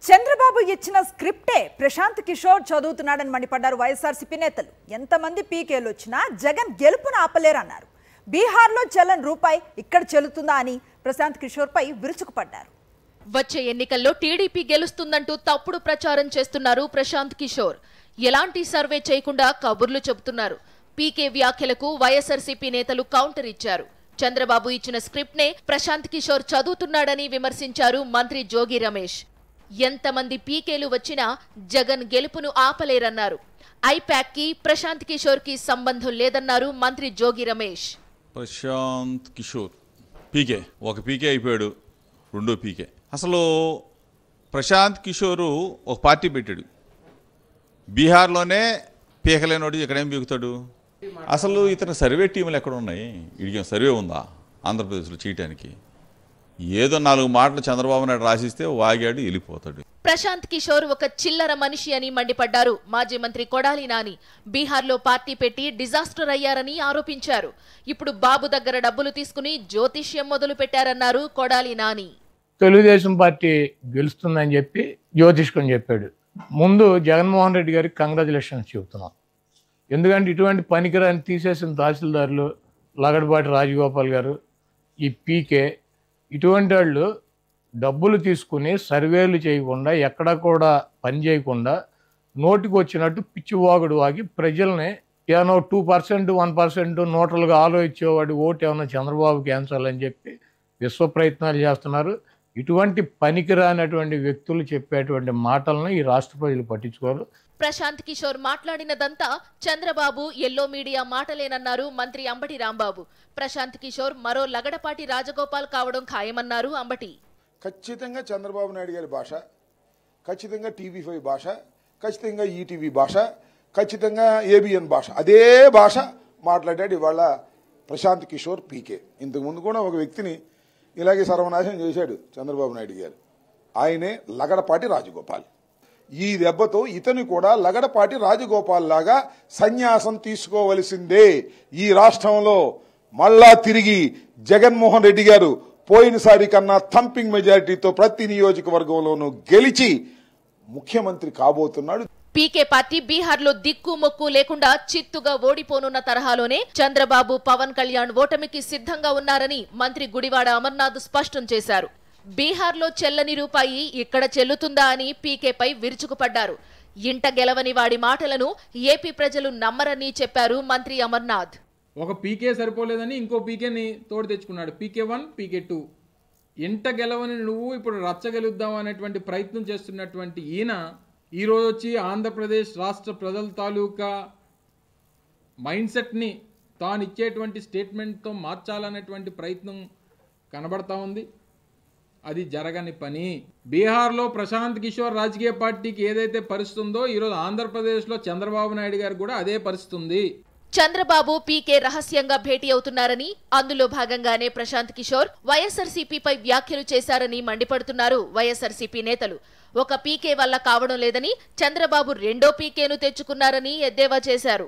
చంద్రబాబు ఇచ్చిన స్క్రిప్టే ప్రశాంత్ కిషోర్ చదువుతున్నాడని మండిపడ్డారు వైఎస్ఆర్సీపీ నేతలు. ఎంతమంది పీకేలు వచ్చినా జగన్ గెలుపును ఆపలేరన్నారు. బీహార్లో చెల్లని రూపాయి ఇక్కడ చెల్లుతుందా అని ప్రశాంత్ కిషోర్ పై విరుచుకుపడ్డారు. వచ్చే ఎన్నికల్లో టీడీపీ గెలుస్తుందంటూ తప్పుడు ప్రచారం చేస్తున్నారు ప్రశాంత్ కిషోర్. ఎలాంటి సర్వే చేయకుండా కబుర్లు చెబుతున్నారు. పీకే వ్యాఖ్యలకు వైఎస్ఆర్సీపీ నేతలు కౌంటర్ ఇచ్చారు. చంద్రబాబు ఇచ్చిన స్క్రిప్ట్ నే ప్రశాంత్ కిషోర్ చదువుతున్నాడని విమర్శించారు మంత్రి జోగి రమేష్. ఎంతమంది పీకేలు వచ్చినా జగన్ గెలుపును ఆపలేరన్నారు. ఐపాక్ కి ప్రశాంత్ కిషోర్ కి సంబంధం లేదన్నారు మంత్రి జోగి రమేష్. ప్రశాంత్ కిషోర్ పీకే ఒక పీకే అయిపోయాడు, రెండో పీకే. అసలు ప్రశాంత్ కిషోరు ఒక పార్టీ పెట్టాడు. బీహార్లోనే పీకలేనోడు ఇక్కడేం పీకుతాడు? అసలు ఇతర సర్వే టీములు ఎక్కడ ఉన్నాయి? ఇడికి సర్వే ఉందా ఆంధ్రప్రదేశ్లో చేయటానికి? ఏదో 4 మాటలు చంద్రబాబు నాయుడు రాసిస్తే వాగాడు, వెళ్ళిపోతాడు. ప్రశాంత్ కిషోర్ ఒక చిల్లర మనిషి అని మండిపడ్డారు మాజీ మంత్రి కొడాలి నాని. బీహార్లో పార్టీ పెట్టి డిజాస్టర్ అయ్యారని ఆరోపించారు. ఇప్పుడు బాబు దగ్గర డబ్బులు తీసుకుని జ్యోతిష్యం మొదలు పెట్టారన్నారు కొడాలి నాని. తెలుగుదేశం పార్టీ గెలుస్తుందని చెప్పి జ్యోతిష్కం చెప్పాడు. ముందు జగన్మోహన్ రెడ్డి గారికి కంగ్రాచులేషన్స్ చెబుతున్నాం. ఎందుకంటే ఇటువంటి పనికిరాని తీసేసిన తహసీల్దారులు లగడపాటి రాజగోపాల్ గారు, ఈ పీకే, ఇటువంటి వాళ్ళు డబ్బులు తీసుకుని సర్వేలు చేయకుండా ఎక్కడా కూడా పని చేయకుండా నోటికి వచ్చినట్టు పిచ్చివాగుడు వాగి ప్రజల్ని ఏమో 2% 1% నోటలుగా ఆలోచించేవాడు ఓటు ఏమన్నా చంద్రబాబుకి వేయించాలని చెప్పి విశ్వ ప్రయత్నాలు చేస్తున్నారు. ఇటువంటి పనికిరానటువంటి వ్యక్తులు చెప్పేటువంటి మాటలను ఈ రాష్ట్ర ప్రజలు పట్టించుకోరు. ప్రశాంత్ కిషోర్ మాట్లాడినదంతా చంద్రబాబు ఎల్లో మీడియా మాటలేనన్నారు మంత్రి అంబటి రాంబాబు. ప్రశాంత్ కిషోర్ మరో లగడపాటి రాజగోపాల్ కావడం ఖాయమన్నారు అంబటి. ఖచ్చితంగా చంద్రబాబు నాయుడు గారి భాష, ఖచ్చితంగా TV5 భాష, ఖచ్చితంగా ఈటీవీ భాష, ఖచ్చితంగా ABN భాష, అదే భాష మాట్లాడాడు ఇవాళ ప్రశాంత్ కిషోర్ పీకే. ఇంతకుముందు కూడా ఒక వ్యక్తిని ఇలాగే సర్వనాశనం చేశాడు చంద్రబాబు నాయుడు గారు. ఆయనే లగడపాటి రాజగోపాల్. ఈ దెబ్బతో ఇతను కూడా లగడపాటి రాజగోపాల్ లాగా సన్యాసం తీసుకోవలసిందే. ఈ రాష్ట్రంలో మళ్ళా తిరిగి జగన్మోహన్ రెడ్డి గారు పోయినసారి కన్నా థంపింగ్ మెజారిటీతో ప్రతి నియోజకవర్గంలోనూ గెలిచి ముఖ్యమంత్రి కాబోతున్నాడు. పీకే పార్టీ బీహార్లో దిక్కు మొక్కు లేకుండా చిత్తుగా ఓడిపోనున్న తరహాలోనే చంద్రబాబు, పవన్ కళ్యాణ్ ఓటమికి సిద్ధంగా ఉన్నారని మంత్రి గుడివాడ అమర్నాథ్ స్పష్టం చేశారు. బీహార్లో చెల్లని రూపాయి ఇక్కడ చెల్లుతుందా అని పీకేపై విరుచుకుపడ్డారు. ఇంట గెలవని వాడి మాటలను ఏపీ ప్రజలు నమ్మరని చెప్పారు మంత్రి అమర్నాథ్. ఒక పీకే సరిపోలేదని ఇంకో పీకేని తోడు తెచ్చుకున్నాడు. పీకే1, పీకే2. ఇంట గెలవని నువ్వు ఇప్పుడు రచ్చగలుద్దాం అనేటువంటి ప్రయత్నం చేస్తున్నటువంటి ఈయన ఈరోజు వచ్చి ఆంధ్రప్రదేశ్ రాష్ట్ర ప్రజల తాలూకా మైండ్ సెట్ని తాను ఇచ్చేటువంటి స్టేట్మెంట్తో మార్చాలనేటువంటి ప్రయత్నం కనబడతా ఉంది. అది జరగని పని. బీహార్లో ప్రశాంత్ కిషోర్ రాజకీయ పార్టీకి ఏదైతే పరిస్థితి ఉందో ఈరోజు ఆంధ్రప్రదేశ్లో చంద్రబాబు నాయుడు గారు కూడా అదే పరిస్థితి ఉంది. చంద్రబాబు, పీకే రహస్యంగా భేటీ అవుతున్నారని, అందులో భాగంగానే ప్రశాంత్ కిషోర్ వైఎస్ఆర్సీపీపై వ్యాఖ్యలు చేశారని మండిపడుతున్నారు వైఎస్ఆర్సీపీ నేతలు. ఒక పీకే వల్ల కావడం లేదని, చంద్రబాబు రెండో పీకేను తెచ్చుకున్నారని ఎద్దేవా చేశారు.